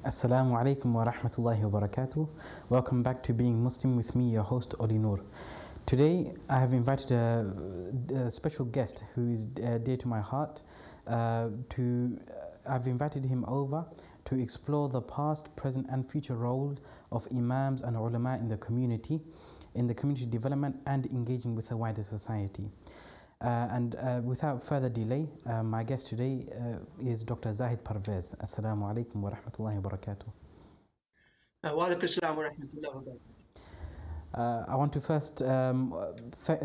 Assalamu alaikum wa rahmatullahi wa barakatuh. Welcome back to Being Muslim with me, your host Oli Noor. Today I have invited a special guest who is dear to my heart. I've invited him over to explore the past, present and future role of Imams and Ulama in the community development and engaging with the wider society. Without further delay, my guest today is Dr. Zahid Parvez. Assalamu alaikum wa rahmatullahi wa barakatuh. Wa alaikum assalam wa rahmatullahi wa barakatuh. I want to first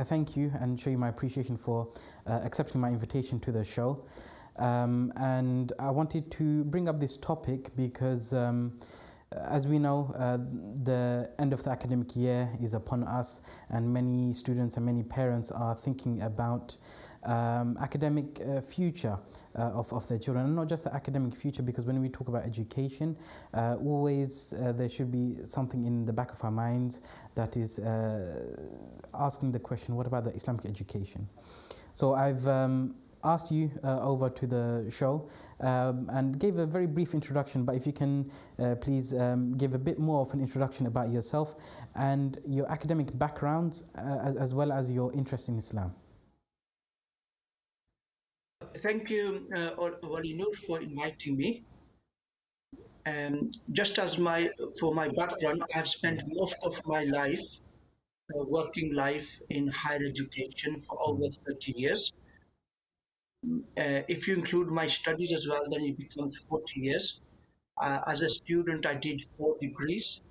thank you and show you my appreciation for accepting my invitation to the show. And I wanted to bring up this topic because as we know, the end of the academic year is upon us, and many students and many parents are thinking about academic future of their children, and not just the academic future, because when we talk about education, always there should be something in the back of our minds that is asking the question, what about the Islamic education? So I've asked you over to the show and gave a very brief introduction, but if you can please give a bit more of an introduction about yourself and your academic backgrounds as well as your interest in Islam. Thank you, Wali Noor, for inviting me. Just as for my background, I've spent most of my life, working life in higher education for over 30 years. If you include my studies as well, then it becomes 40 years. As a student, I did 4 degrees,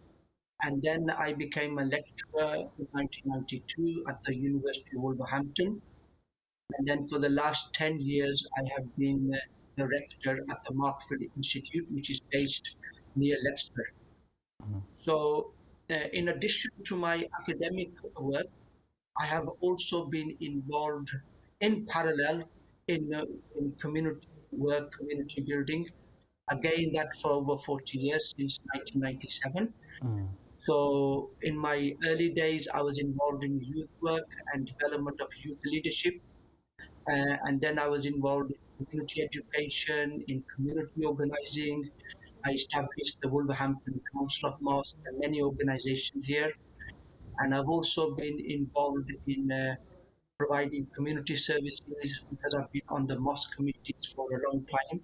and then I became a lecturer in 1992 at the University of Wolverhampton. And then for the last 10 years, I have been the rector at the Marksford Institute, which is based near Leicester. So, in addition to my academic work, I have also been involved in parallel in community work, community building. Again, that for over 40 years, since 1997. So, in my early days, I was involved in youth work and development of youth leadership. And then I was involved in community education, in community organizing. I established the Wolverhampton Council of Mosques and many organizations here. And I've also been involved in providing community services because I've been on the mosque committees for a long time,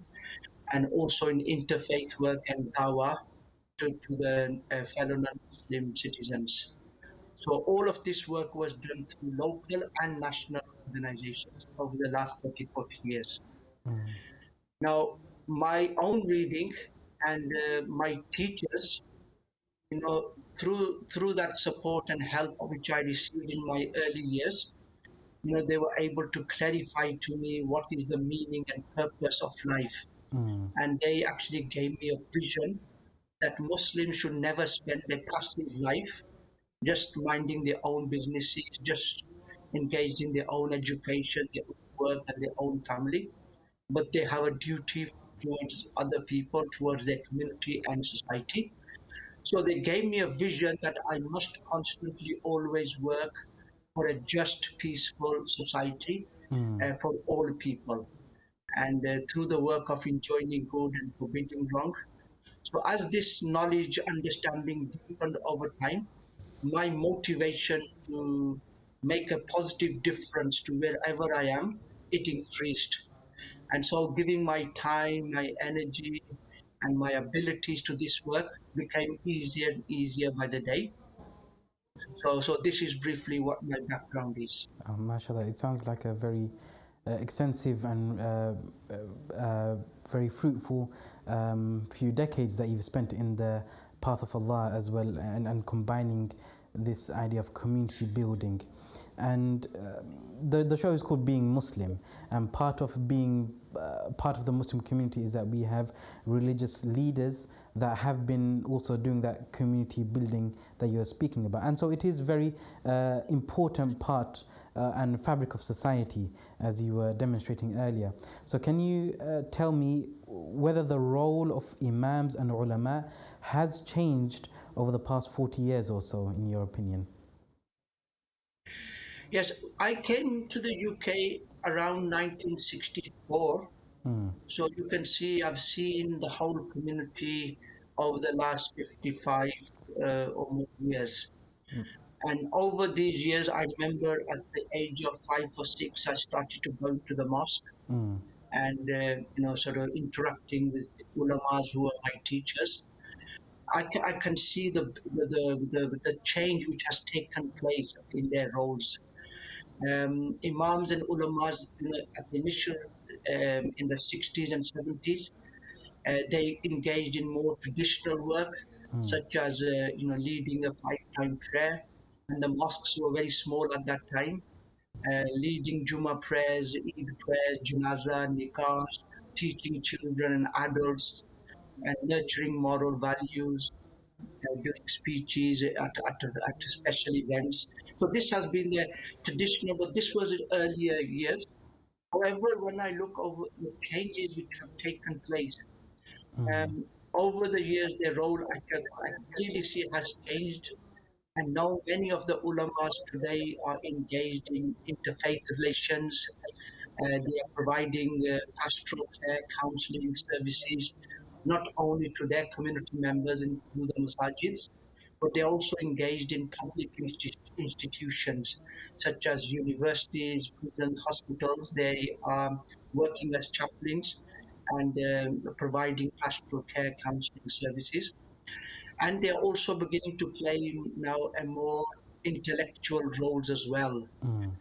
and also in interfaith work and dawah to the fellow non-Muslim citizens. So all of this work was done through local and national organizations over the last 30, 40 years. Now, my own reading and my teachers, through that support and help which I received in my early years, they were able to clarify to me what is the meaning and purpose of life. And they actually gave me a vision that Muslims should never spend a passive life just minding their own businesses, just engaged in their own education, their own work, and their own family, but they have a duty towards other people, towards their community and society. So they gave me a vision that I must constantly always work for a just, peaceful society for all people, and through the work of enjoining good and forbidding wrong. So as this knowledge, understanding deepened over time, my motivation to make a positive difference to wherever I am, it increased. And so giving my time, my energy, and my abilities to this work became easier and easier by the day. So this is briefly what my background is. MashaAllah, it sounds like a very extensive and very fruitful few decades that you've spent in the path of Allah as well, and combining this idea of community building. And the show is called Being Muslim, and part of being part of the Muslim community is that we have religious leaders that have been also doing that community building that you're speaking about. And so it is very important part and fabric of society, as you were demonstrating earlier. So can you tell me whether the role of Imams and Ulama has changed over the past 40 years or so, in your opinion? Yes, I came to the UK around 1964. So you can see I've seen the whole community over the last 55 or more years. And over these years, I remember at the age of 5 or 6, I started to go to the mosque Mm. and sort of interacting with ulamas who are my teachers. I can see the change which has taken place in their roles. Imams and ulamas, at the initial in the 60s and 70s, they engaged in more traditional work, Mm. such as leading a five-time prayer, and the mosques were very small at that time. Leading Juma prayers, Eid prayers, Janaza, Nikahs, teaching children and adults, and nurturing moral values, giving speeches at special events. So this has been the traditional, but this was in earlier years. However, when I look over the changes which have taken place, Mm. over the years, their role I can clearly see has changed. And now many of the ulamas today are engaged in interfaith relations. They are providing pastoral care, counseling services, not only to their community members and through the masajids, but they're also engaged in public institutions such as universities, prisons, hospitals. They are working as chaplains and providing pastoral care, counseling services. And they are also beginning to play now a more intellectual roles as well. Mm.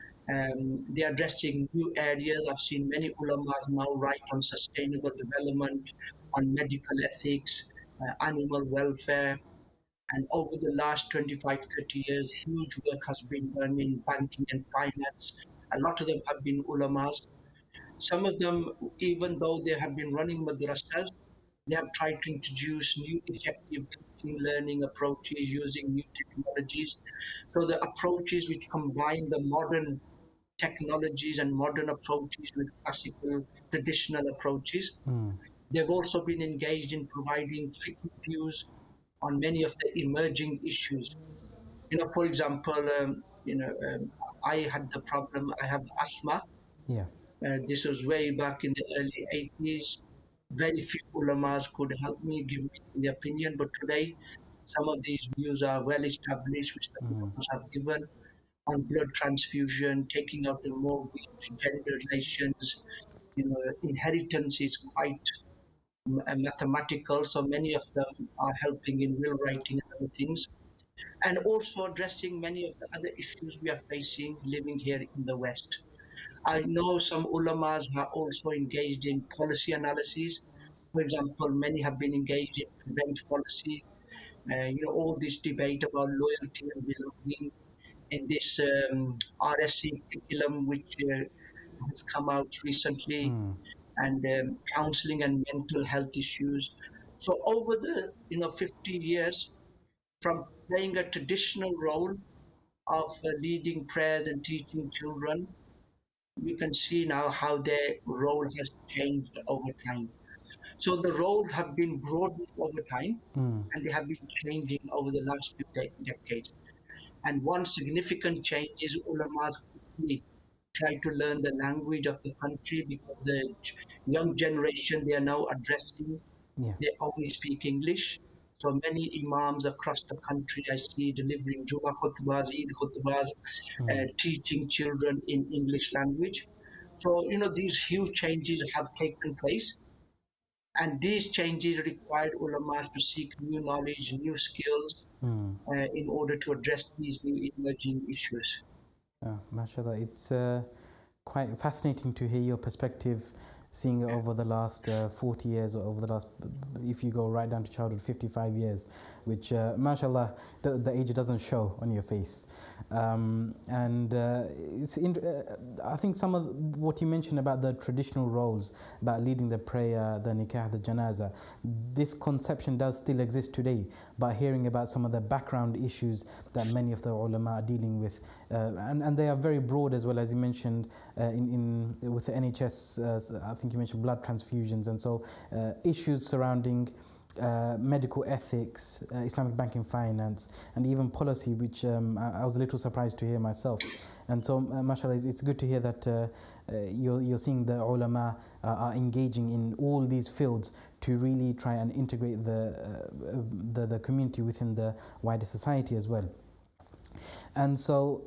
They are addressing new areas. I've seen many ulamas now write on sustainable development, on medical ethics, animal welfare. And over the last 25, 30 years, huge work has been done in banking and finance. A lot of them have been ulamas. Some of them, even though they have been running madrasas, they have tried to introduce new effective teaching learning approaches using new technologies. So the approaches which combine the modern technologies and modern approaches with classical traditional approaches. Mm. They've also been engaged in providing fiqh views on many of the emerging issues. For example, I had the problem. I have asthma. Yeah. This was way back in the early 80s. Very few ulamas could help me, give me the opinion. But today, some of these views are well established, which the Mm. ulamas have given on blood transfusion, taking out the mortgage, gender relations. Inheritance is quite mathematical, so many of them are helping in will writing and other things, and also addressing many of the other issues we are facing living here in the West. I know some ulamas are also engaged in policy analysis. For example, many have been engaged in prevent policy. All this debate about loyalty and belonging in this RSC curriculum, which has come out recently, Mm. and counseling and mental health issues. So over the 50 years, from playing a traditional role of leading prayers and teaching children, we can see now how their role has changed over time. So the roles have been broadened over time, Mm. and they have been changing over the last few decades. And one significant change is ulamas quickly try to learn the language of the country, because the young generation they are now addressing, Yeah. they only speak English. So many imams across the country I see delivering Jummah khutbahs, Eid khutbahs, Mm. teaching children in English language. So, these huge changes have taken place, and these changes required ulamas to seek new knowledge, new skills, Mm. in order to address these new emerging issues. Mashallah, it's quite fascinating to hear your perspective, seeing it over the last 40 years, or over the last, if you go right down to childhood, 55 years, which, mashallah, the age doesn't show on your face. And I think some of what you mentioned about the traditional roles, about leading the prayer, the nikah, the janaza, this conception does still exist today. But hearing about some of the background issues that many of the ulama are dealing with, and they are very broad as well, as you mentioned, with the NHS. I think you mentioned blood transfusions, and so issues surrounding medical ethics, Islamic banking finance, and even policy, which I was a little surprised to hear myself. And so, mashallah, it's good to hear that you're seeing the ulama are engaging in all these fields to really try and integrate the community within the wider society as well. And so,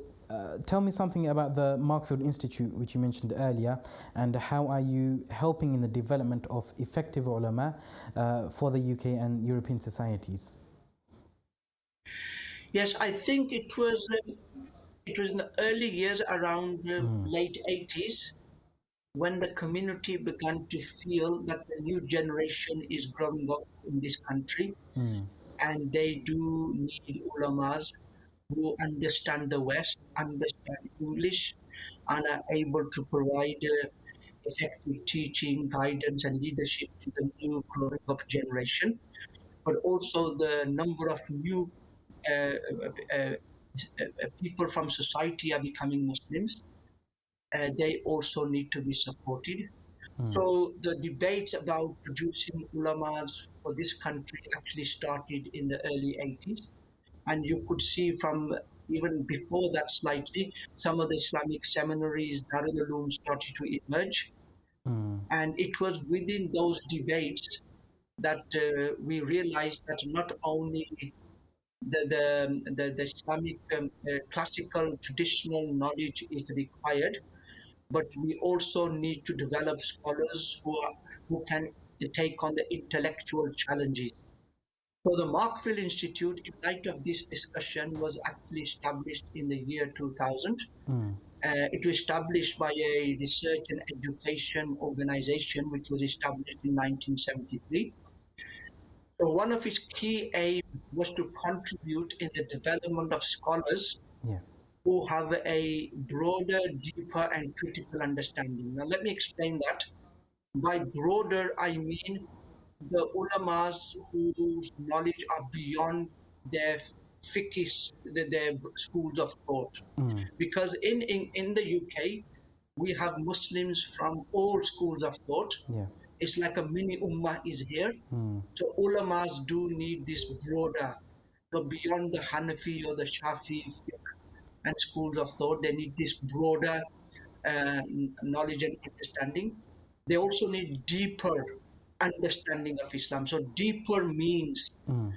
tell me something about the Marksford Institute, which you mentioned earlier, and how are you helping in the development of effective ulama for the UK and European societies? Yes, I think it was in the early years around late 80s when the community began to feel that the new generation is growing up in this country Mm, and they do need ulamas who understand the West, understand English, and are able to provide effective teaching, guidance, and leadership to the new growing up generation. But also the number of new uh, uh, people from society are becoming Muslims. They also need to be supported. mm, So the debates about producing ulamas for this country actually started in the early 80s. And you could see from even before that slightly, some of the Islamic seminaries, Darul Uloom started to emerge. mm, And it was within those debates that we realized that not only the Islamic classical traditional knowledge is required, but we also need to develop scholars who can take on the intellectual challenges. So the Markfield Institute, in light of this discussion, was actually established in the year 2000. mm, It was established by a research and education organization which was established in 1973. So one of its key aims was to contribute in the development of scholars yeah. who have a broader, deeper, and critical understanding. Now, let me explain that. By broader, I mean the ulamas whose knowledge are beyond their their schools of thought. Mm, Because in the UK, we have Muslims from all schools of thought. yeah. It's like a mini ummah is here. Mm, So ulamas do need this broader. So beyond the Hanafi or the Shafi and schools of thought, they need this broader knowledge and understanding. They also need deeper understanding of Islam. So deeper means, mm,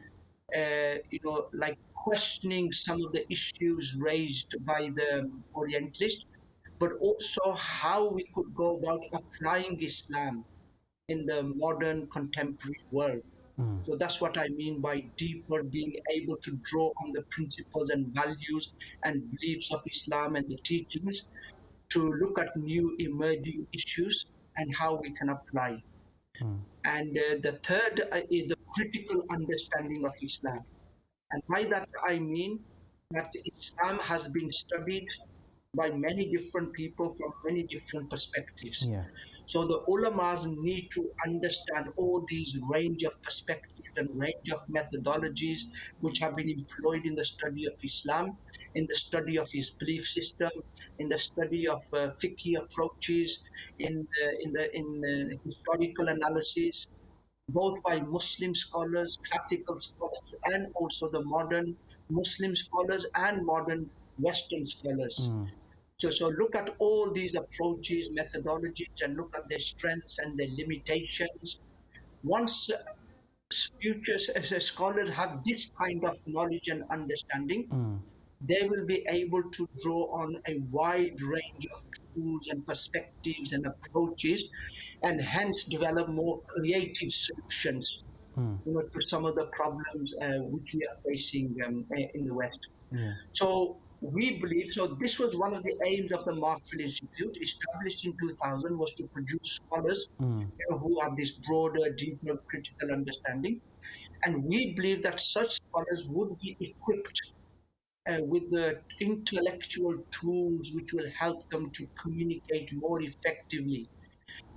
like questioning some of the issues raised by the Orientalists, but also how we could go about applying Islam in the modern contemporary world. mm, So that's what I mean by deeper, being able to draw on the principles and values and beliefs of Islam and the teachings to look at new emerging issues and how we can apply. mm, And the third is the critical understanding of Islam. And by that I mean that Islam has been studied by many different people from many different perspectives. yeah. So the ulamas need to understand all these range of perspectives and range of methodologies which have been employed in the study of Islam, in the study of his belief system, in the study of fiqh approaches, in historical analysis, both by Muslim scholars, classical scholars, and also the modern Muslim scholars and modern Western scholars. Mm, So look at all these approaches, methodologies, and look at their strengths and their limitations. Once future scholars have this kind of knowledge and understanding, mm, they will be able to draw on a wide range of tools and perspectives and approaches, and hence develop more creative solutions, mm, to some of the problems which we are facing in the West. yeah. So we believe, so this was one of the aims of the Markfield Institute, established in 2000, was to produce scholars Mm, who have this broader, deeper critical understanding. And we believe that such scholars would be equipped with the intellectual tools which will help them to communicate more effectively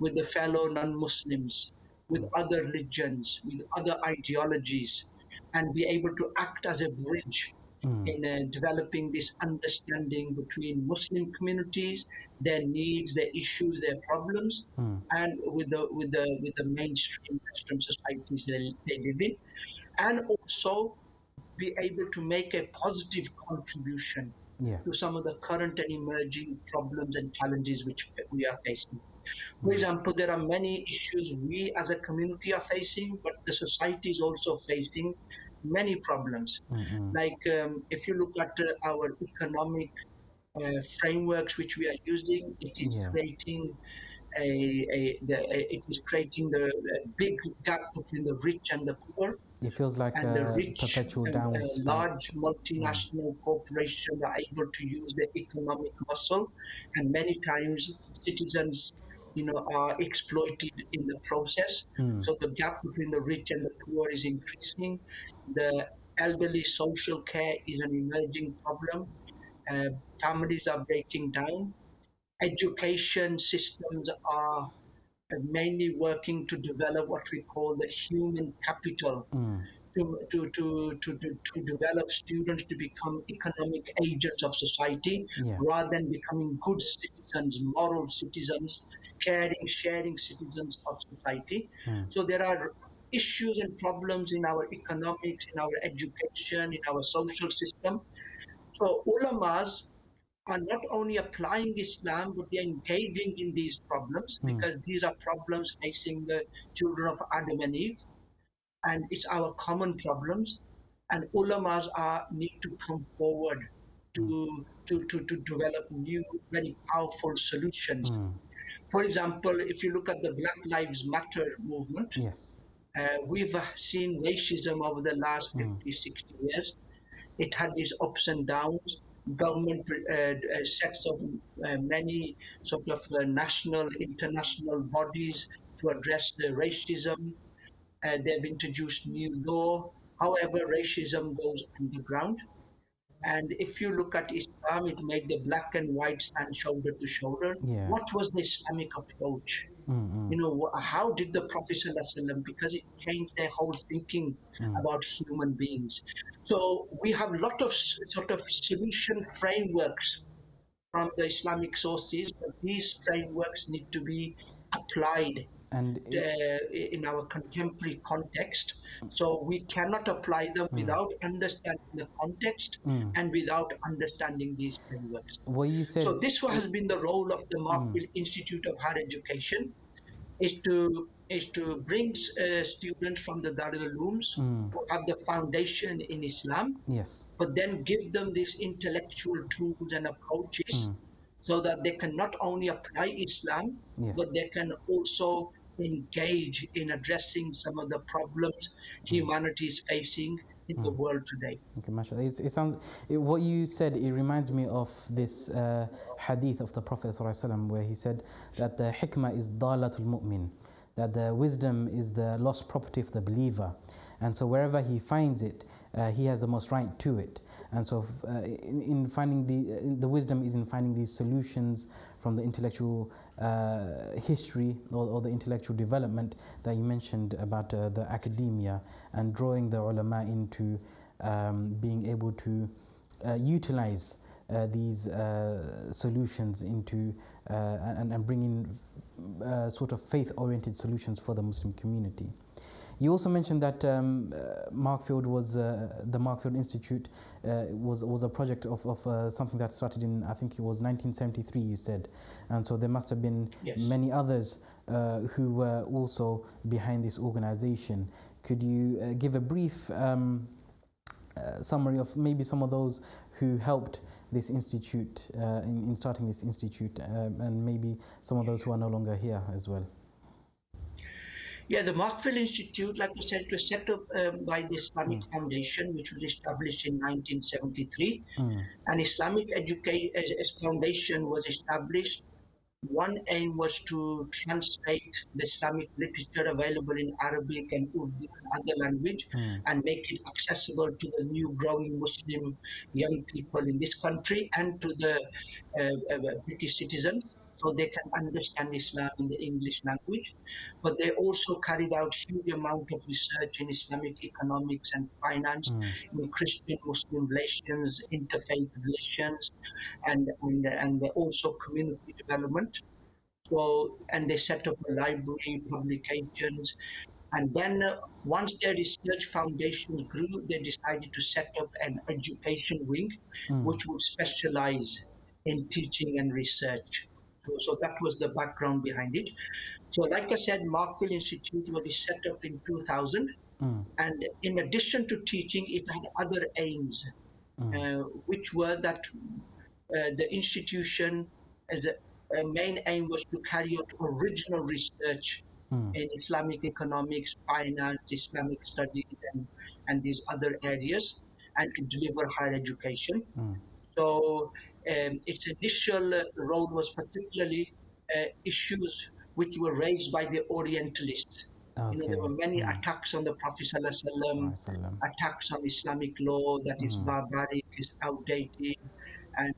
with the fellow non-Muslims, with mm, other religions, with other ideologies, and be able to act as a bridge. in developing this understanding between Muslim communities, their needs, their issues, their problems, and with the mainstream Western societies they live in, and also be able to make a positive contribution Yeah. to some of the current and emerging problems and challenges which we are facing. For example, there are many issues we as a community are facing, but the society is also facing many problems. Like if you look at our economic frameworks which we are using, it is Yeah. creating it is creating the big gap between the rich and the poor, It feels like and the a rich perpetual and downward spike. large multinational corporations are able to use their economic muscle, and many times citizens, are exploited in the process. So the gap between the rich and the poor is increasing. The elderly social care is an emerging problem. Uh, Families are breaking down. Education systems are mainly working to develop what we call the human capital, to develop students to become economic agents of society Yeah. rather than becoming good citizens, moral citizens, caring, sharing citizens of society. So there are issues and problems in our economics, in our education, in our social system. So ulamas are not only applying Islam, but they're engaging in these problems because these are problems facing the children of Adam and Eve, and it's our common problems. And ulamas need to come forward to develop new, very powerful solutions. For example, if you look at the Black Lives Matter movement, Yes. we've seen racism over the last 50, 60 years. It had these ups and downs. Government sets up many sort of national, international bodies to address the racism. They've introduced new law. However, racism goes underground. And if you look at Islam, it made the black and white stand shoulder to shoulder. Yeah. What was the Islamic approach? How did the Prophet ﷺ, because it changed their whole thinking about human beings. So we have a lot of sort of solution frameworks from the Islamic sources, but these frameworks need to be applied And it, in our contemporary context. So we cannot apply them without understanding the context and without understanding these frameworks. what you said. So this has been the role of the Marksfield Institute of Higher Education, is to bring students from the Darul Ulooms who have the foundation in Islam, Yes. but then give them these intellectual tools and approaches so that they can not only apply Islam, Yes. but they can also engage in addressing some of the problems humanity is facing in the world today. Okay, mashallah. It sounds, what you said, it reminds me of this hadith of the Prophet ﷺ where he said that the hikmah is dalatul mu'min, that the wisdom is the lost property of the believer. And so wherever he finds it, he has the most right to it. And so in finding the wisdom is in finding these solutions from the intellectual history or the intellectual development that you mentioned about the academia, and drawing the ulama into being able to utilize these solutions into and bringing sort of faith-oriented solutions for the Muslim community. You also mentioned that Markfield was the Marksford Institute was a project of something that started in, I think it was 1973. You said, and so there must have been many others who were also behind this organization. Could you give a brief summary of maybe some of those who helped this institute in starting this institute, and maybe some of those who are no longer here as well? Yeah, the Marksville Institute, like I said, was set up by the Islamic Foundation, which was established in 1973. An Islamic Foundation was established. One aim was to translate the Islamic literature available in Arabic and Urdu and other language and make it accessible to the new growing Muslim young people in this country and to the British citizens. so they can understand Islam in the English language. But they also carried out huge amount of research in Islamic economics and finance, in Christian-Muslim relations, interfaith relations, and also community development. So, and they set up a library, publications, and then once their research foundations grew, they decided to set up an education wing, which would specialize in teaching and research. So that was the background behind it. So, like I said, Marksford Institute was set up in 2000, and in addition to teaching, it had other aims, which were that the institution, as a main aim was to carry out original research in Islamic economics, finance, Islamic studies, and these other areas, and to deliver higher education. So its initial role was particularly issues which were raised by the Orientalists. You know, there Okay. were many attacks on the Prophet ﷺ, Sallam. attacks on Islamic law that is barbaric, is outdated, and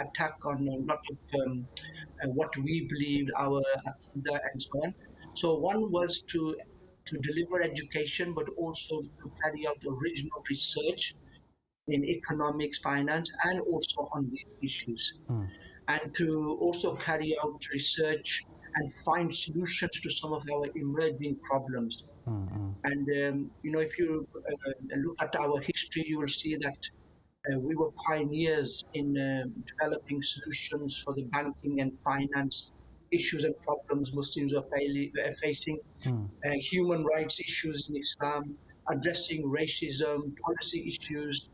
attack on a lot of what we believed, our aqidah, and so on. So one was to deliver education, but also to carry out original research in economics, finance, and also on these issues, and to also carry out research and find solutions to some of our emerging problems. And you know, if you look at our history, you will see that we were pioneers in developing solutions for the banking and finance issues and problems Muslims are facing, human rights issues in Islam, addressing racism, policy issues.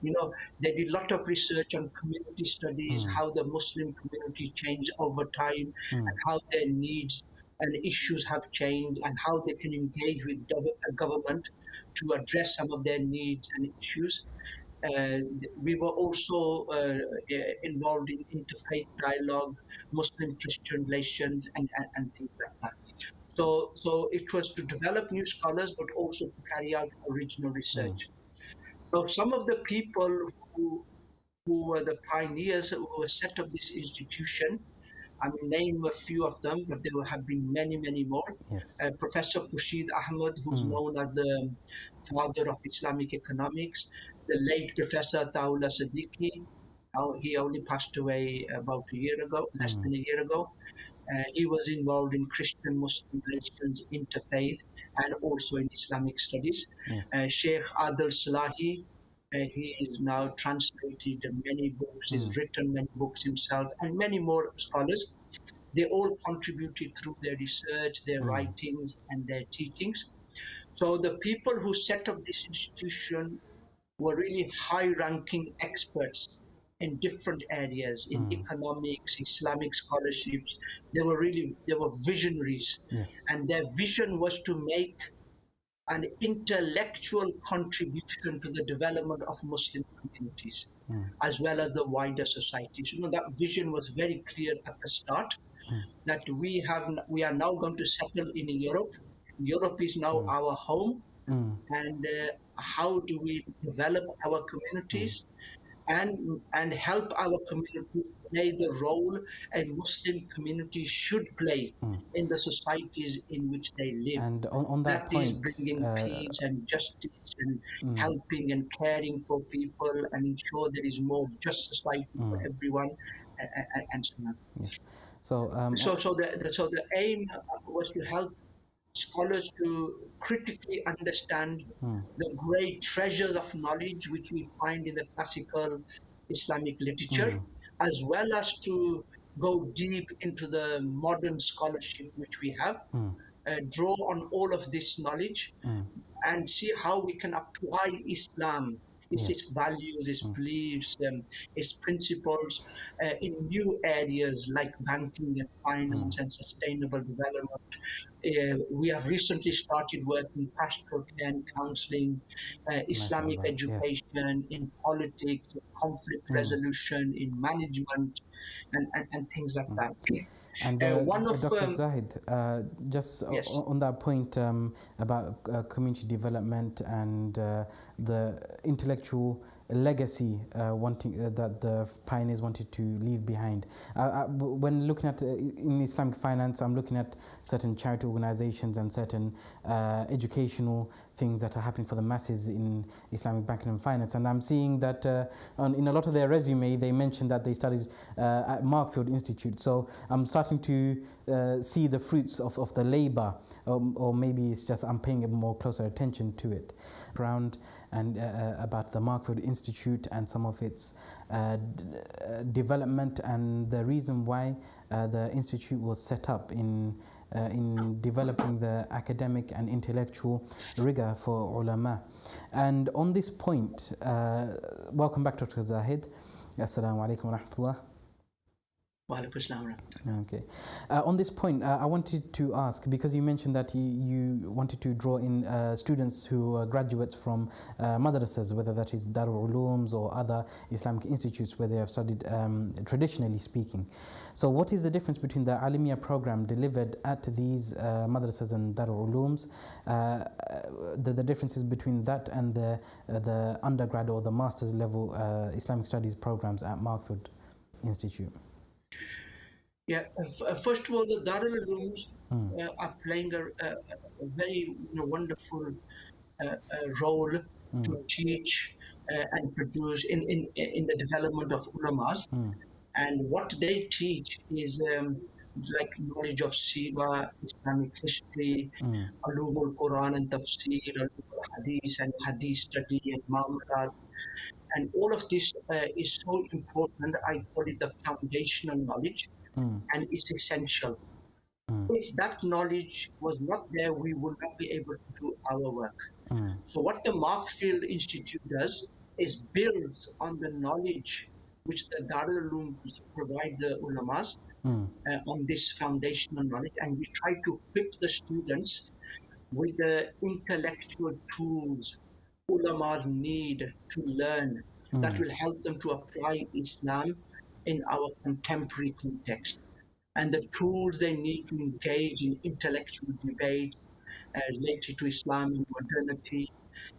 You know, they did a lot of research on community studies, how the Muslim community changed over time, and how their needs and issues have changed, and how they can engage with government to address some of their needs and issues. Uh, we were also involved in interfaith dialogue, Muslim Christian relations, and things like that. So it was to develop new scholars, but also to carry out original research. Now, some of the people who, who were the pioneers who set up this institution, I mean, name a few of them, but there have been many, many more. Yes. Professor Khurshid Ahmed, who's known as the father of Islamic economics, the late Professor Taula Siddiqui. Now, he only passed away about a year ago, less than a year ago. He was involved in Christian Muslim relations, interfaith, and also in Islamic studies. Yes. Sheikh Adil Salahi, he is now translated many books, he's written many books himself, and many more scholars. They all contributed through their research, their writings, and their teachings. So the people who set up this institution were really high-ranking experts in different areas in economics, Islamic scholarships. They were visionaries, Yes. and their vision was to make an intellectual contribution to the development of Muslim communities as well as the wider society. So, you know, that vision was very clear at the start that we are now going to settle in Europe. Europe is now our home, and how do we develop our communities and help our communities play the role a Muslim community should play in the societies in which they live. And on that That is point, bringing peace and justice and helping and caring for people and ensure there is more just society for everyone, and so on. yes. So So the aim was to help scholars to critically understand the great treasures of knowledge which we find in the classical Islamic literature, as well as to go deep into the modern scholarship which we have, draw on all of this knowledge, and see how we can apply Islam, its yes. values, its beliefs, its principles in new areas like banking and finance and sustainable development. We have recently started work in pastoral care and counseling, Islamic MashaAllah. Yes. education, in politics, conflict resolution, in management, and things like that. And One of Dr. Zahid, just Yes. on that point about community development and the intellectual legacy that the pioneers wanted to leave behind. When looking at in Islamic finance, I'm looking at certain charity organizations and certain educational things that are happening for the masses in Islamic banking and finance, and I'm seeing that in a lot of their resume they mentioned that they studied at Marksford Institute. So I'm starting to see the fruits of the labor, or maybe it's just I'm paying more closer attention to it. Around and about the Marksford Institute and some of its development and the reason why the institute was set up in developing the academic and intellectual rigor for ulama. And on this point, welcome back, Dr. Zahid. Assalamu alaikum wa rahmatullah. Okay. On this point, I wanted to ask, because you mentioned that you wanted to draw in students who are graduates from madrasas, whether that is Darul Ulooms or other Islamic institutes where they have studied traditionally speaking. So what is the difference between the Alimiya program delivered at these madrasas and Darul Ulooms, the differences between that and the undergrad or the master's level Islamic studies programs at Marksford Institute? Yeah, first of all, the Darul Ulooms are playing a very wonderful role to teach and produce in the development of ulamas. And what they teach is like knowledge of Siva, Islamic history, Ulumul Quran and Tafsir, Ulumul Hadith and Hadith study and Ma'amalat. And all of this is so important. I call it the foundational knowledge, and it's essential. If that knowledge was not there, we would not be able to do our work. So what the Marksfield Institute does is builds on the knowledge which the Darul Ulooms provide the ulamas on this foundational knowledge, and we try to equip the students with the intellectual tools ulamas need to learn that will help them to apply Islam in our contemporary context, and the tools they need to engage in intellectual debate related to Islam and modernity,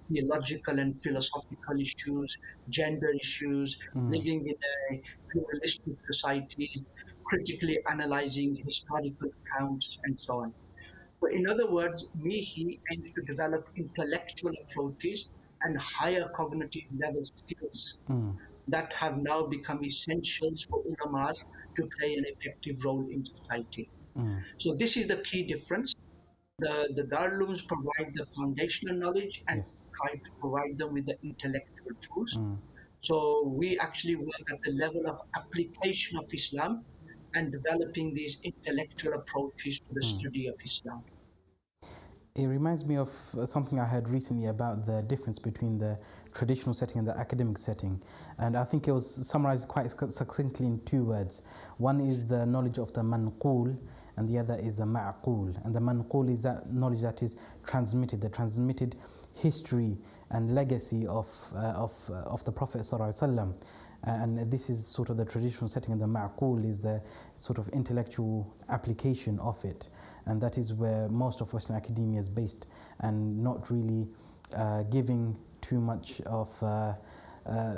theological and philosophical issues, gender issues, living in a pluralistic societies, critically analyzing historical accounts, and so on. So in other words, MIHI aims to develop intellectual approaches and higher cognitive level skills that have now become essentials for ulamas to play an effective role in society. So this is the key difference. The Darul Ulooms provide the foundational knowledge and Yes. try to provide them with the intellectual tools. So we actually work at the level of application of Islam and developing these intellectual approaches to the study of Islam. It reminds me of something I heard recently about the difference between the traditional setting and the academic setting. And I think it was summarized quite succinctly in two words. One is the knowledge of the manqul, and the other is the ma'qul. And the manqul is that knowledge that is transmitted, the transmitted history and legacy of the Prophet ﷺ. And this is sort of the traditional setting, and the ma'qul is the sort of intellectual application of it. And that is where most of Western academia is based, and not really giving too much of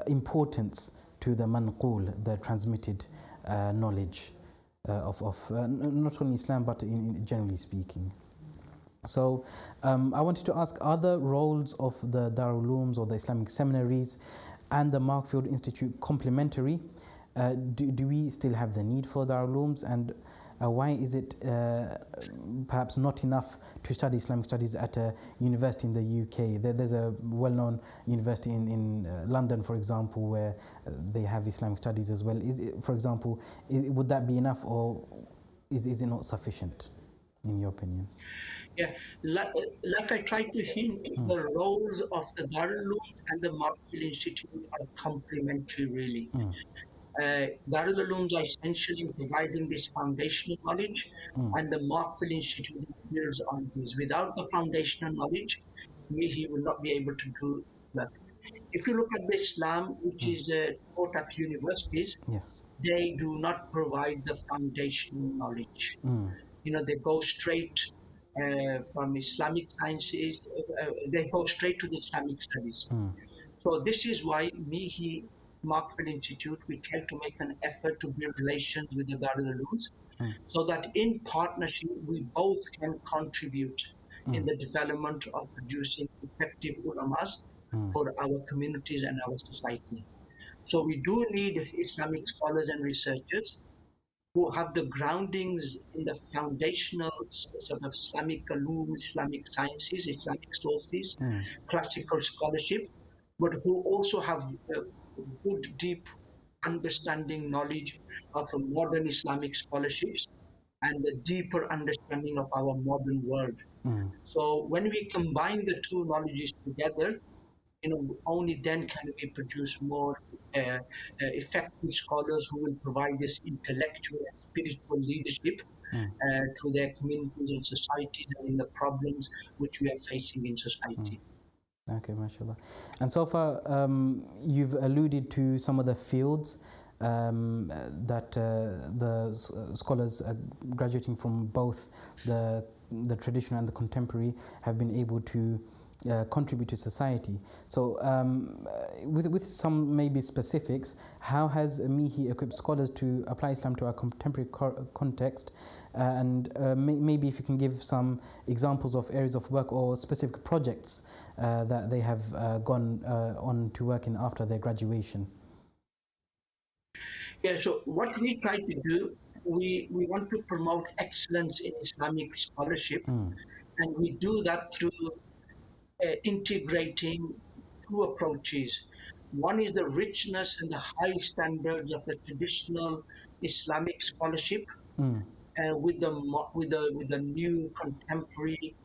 importance to the manqul, the transmitted knowledge of not only Islam but generally speaking. So I wanted to ask, are the roles of the Darul Ulooms or the Islamic seminaries and the Marksfield Institute complementary? Do we still have the need for Darul Ulooms, and why is it perhaps not enough to study Islamic studies at a university in the UK? There's a well-known university in London, for example, where they have Islamic studies as well. For example, would that be enough, or is it not sufficient, in your opinion? Yeah, like I tried to hint, the roles of the Darul Uloom and the Marksfield Institute are complementary, really. Darul Ulooms are essentially providing this foundational knowledge, and the Marksfield Institute builds on this. Without the foundational knowledge, he will not be able to do that. If you look at the Islam, which is taught at universities, Yes. they do not provide the foundational knowledge. They go straight from Islamic sciences, they go straight to the Islamic studies. So this is why MIHI Marksford Institute, we try to make an effort to build relations with the Darul Ulooms mm, so that in partnership we both can contribute mm, in the development of producing effective ulamas mm, for our communities and our society. So we do need Islamic scholars and researchers who have the groundings in the foundational sort of Islamic ulum, Islamic sciences, Islamic sources, mm, classical scholarship, but who also have good, deep understanding, knowledge of modern Islamic scholarships and a deeper understanding of our modern world. mm, So when we combine the two knowledges together, only then can we produce more effective scholars who will provide this intellectual and spiritual leadership mm, to their communities and societies and in the problems which we are facing in mm. society. Okay, mashallah. And so far, you've alluded to some of the fields that scholars graduating from both the traditional and the contemporary have been able to contribute to society. So, with some maybe specifics, how has MIHI equipped scholars to apply Islam to our contemporary context? Maybe if you can give some examples of areas of work or specific projects that they have gone on to work in after their graduation. Yeah, so what we try to do, we want to promote excellence in Islamic scholarship, Mm, and we do that through integrating two approaches. One is the richness and the high standards of the traditional Islamic scholarship mm, with the new contemporary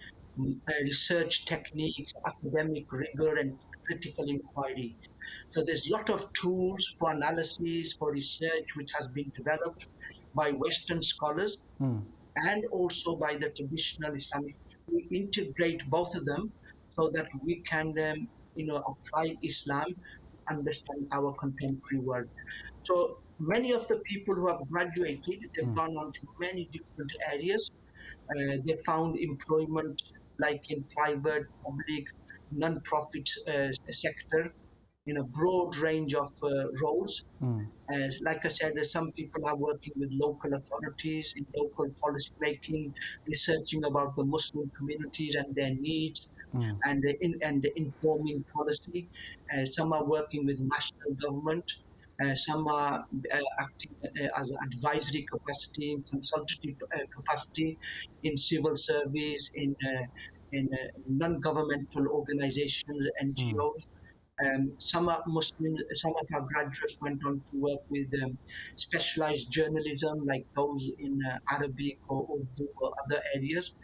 research techniques, academic rigor, and critical inquiry. So there's a lot of tools for analysis, for research, which has been developed by Western scholars mm, and also by the traditional Islamic. We integrate both of them so that we can, apply Islam to understand our contemporary world. So many of the people who have graduated, they've mm, gone on to many different areas. They found employment like in private, public, non-profit sector in a broad range of roles. mm, As like I said, some people are working with local authorities in local policy making, researching about the Muslim communities and their needs, mm, and informing policy. Some are working with national government. Some are acting as advisory capacity, in consultative capacity, in civil service, in non-governmental organizations, mm, NGOs. Some are Muslim, some of our graduates went on to work with specialized journalism, like those in Arabic or Urdu or other areas.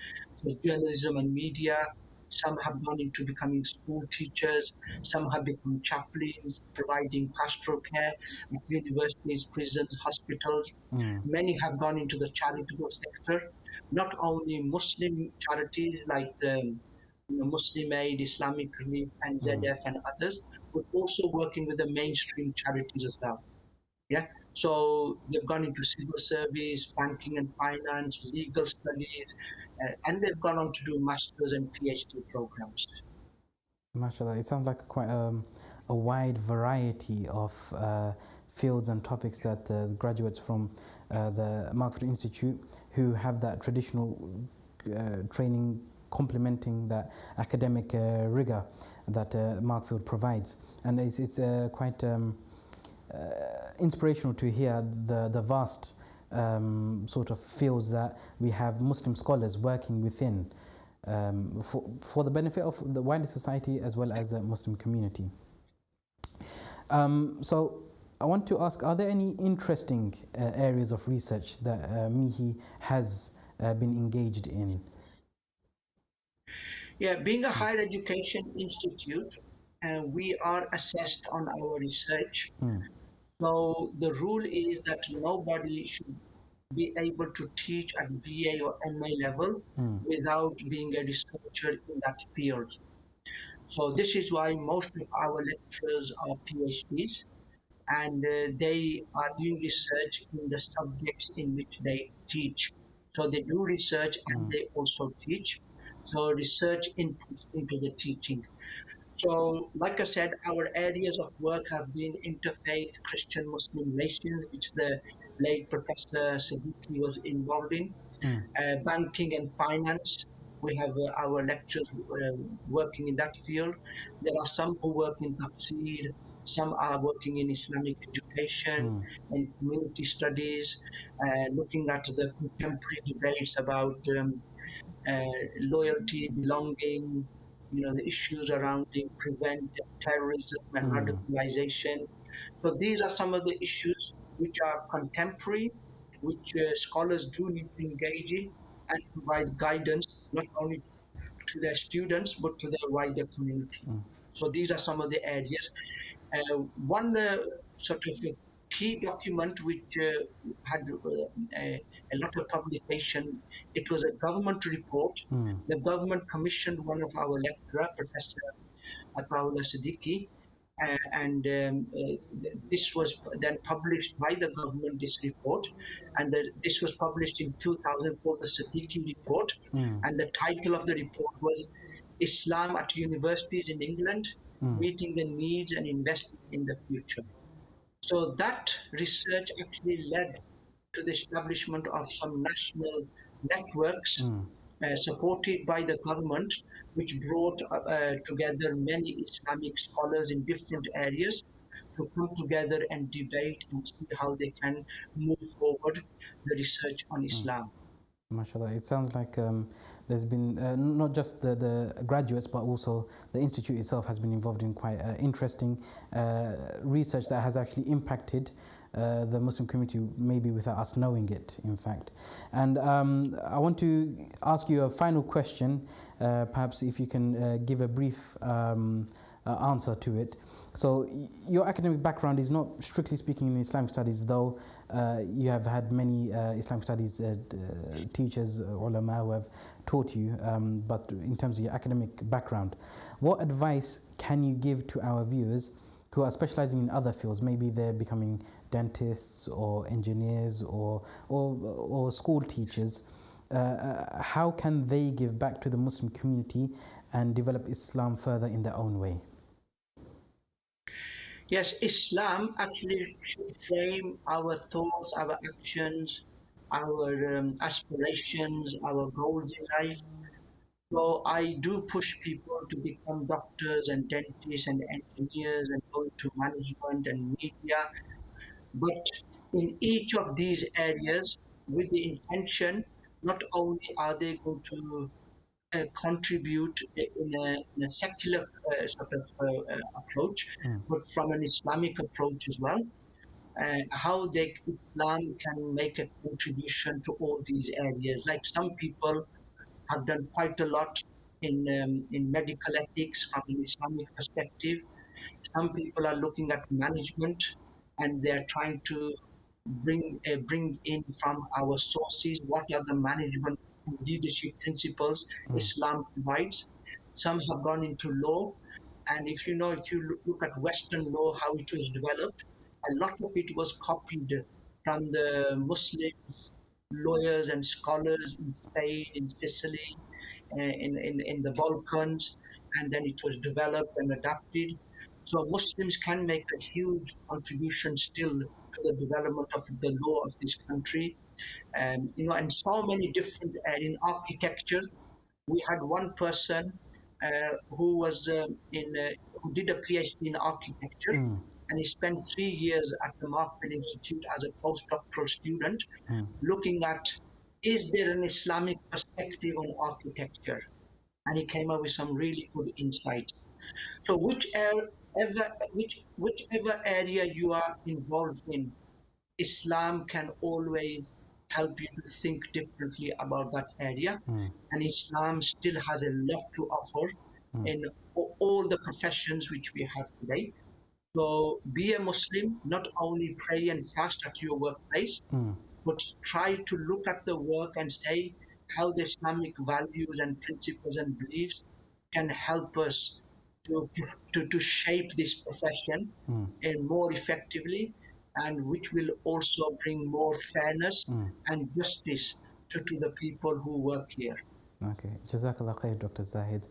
So journalism and media. Some have gone into becoming school teachers. Some have become chaplains, providing pastoral care at universities, prisons, hospitals. mm, Many have gone into the charitable sector, not only Muslim charities like the Muslim Aid, Islamic Relief, and mm. ZF and others, but also working with the mainstream charities as well. Yeah. So they've gone into civil service, banking and finance, legal studies, and they've gone on to do masters and PhD programs. Mashallah, it sounds like quite a wide variety of fields and topics that graduates from the Marksford Institute who have that traditional training complementing that academic rigor that Markfield provides. And it's quite inspirational to hear the vast sort of fields that we have Muslim scholars working within for the benefit of the wider society as well as the Muslim community. So I want to ask, are there any interesting areas of research that MIHI has been engaged in? Yeah, being a higher education institute, we are assessed on our research. Mm, So the rule is that nobody should be able to teach at BA or MA level mm, without being a researcher in that field. So this is why most of our lecturers are PhDs, and they are doing research in the subjects in which they teach. So they do research and mm, they also teach. So research inputs into the teaching. So, like I said, our areas of work have been interfaith, Christian Muslim relations, which the late Professor Siddiqui was involved in, mm, banking and finance. We have our lecturers working in that field. There are some who work in tafsir, some are working in Islamic education mm, and community studies, looking at the contemporary debates about loyalty, belonging, the issues around prevent terrorism and mm, radicalization. So these are some of the issues which are contemporary, which scholars do need to engage in and provide guidance not only to their students but to their wider community. mm, So these are some of the areas. One sort of key document which had a lot of publication, it was a government report. mm, The government commissioned one of our lecturer, Professor Ataullah Siddiqui, and this was then published by the government, this report, and this was published in 2000 called the Siddiqui report, mm, and the title of the report was Islam at Universities in England, mm, Meeting the Needs and Investing in the Future. So that research actually led to the establishment of some national networks mm. supported by the government, which brought together many Islamic scholars in different areas to come together and debate and see how they can move forward the research on Islam. MashaAllah, it sounds like there's been not just the graduates, but also the institute itself has been involved in quite interesting research that has actually impacted the Muslim community, maybe without us knowing it, in fact. And I want to ask you a final question, perhaps if you can give a brief answer to it. So, your academic background is not strictly speaking in Islamic studies, though you have had many Islamic studies teachers, ulama, who have taught you, but in terms of your academic background, what advice can you give to our viewers who are specializing in other fields? Maybe they're becoming dentists or engineers or school teachers. How can they give back to the Muslim community and develop Islam further in their own way? Yes, Islam actually should frame our thoughts, our actions, our aspirations, our goals in life. So I do push people to become doctors and dentists and engineers and go into management and media. But in each of these areas, with the intention, not only are they going to contribute in a secular sort of approach, Mm, but from an Islamic approach as well. How Islam can make a contribution to all these areas. Like some people have done quite a lot in medical ethics from an Islamic perspective. Some people are looking at management, and they are trying to bring in from our sources what are the management and leadership principles mm, Islam provides. Some have gone into law, and if you look at Western law, how it was developed, a lot of it was copied from the Muslims, lawyers and scholars in Spain, in Sicily, in the Balkans, and then it was developed and adapted. So Muslims can make a huge contribution still to the development of the law of this country. And so many different in architecture. We had one person who was who did a PhD in architecture, mm, and he spent 3 years at the Marksford Institute as a postdoctoral student, mm, looking at is there an Islamic perspective on architecture, and he came up with some really good insights. So whichever area you are involved in, Islam can always help you to think differently about that area, mm, and Islam still has a lot to offer mm, in all the professions which we have today. So be a Muslim, not only pray and fast at your workplace, mm. but try to look at the work and say how the Islamic values and principles and beliefs can help us to, to shape this profession Mm, more effectively, and which will also bring more fairness mm. and justice to the people who work here. Okay, Jazakallah khair, Dr. Zahid.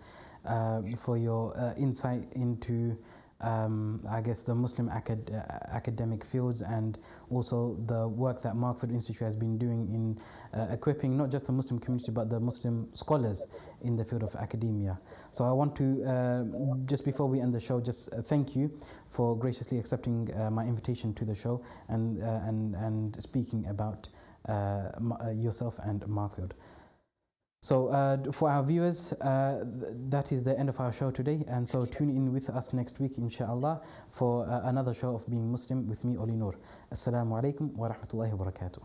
for your insight into I guess the Muslim academic fields, and also the work that Marksford Institute has been doing in equipping not just the Muslim community but the Muslim scholars in the field of academia. So I want to, just before we end the show, just thank you for graciously accepting my invitation to the show and speaking about yourself and Marksford. So for our viewers, that is the end of our show today, and so tune in with us next week inshallah for another show of Being Muslim with me, Oli Noor. Assalamu alaikum wa rahmatullahi wa barakatuh.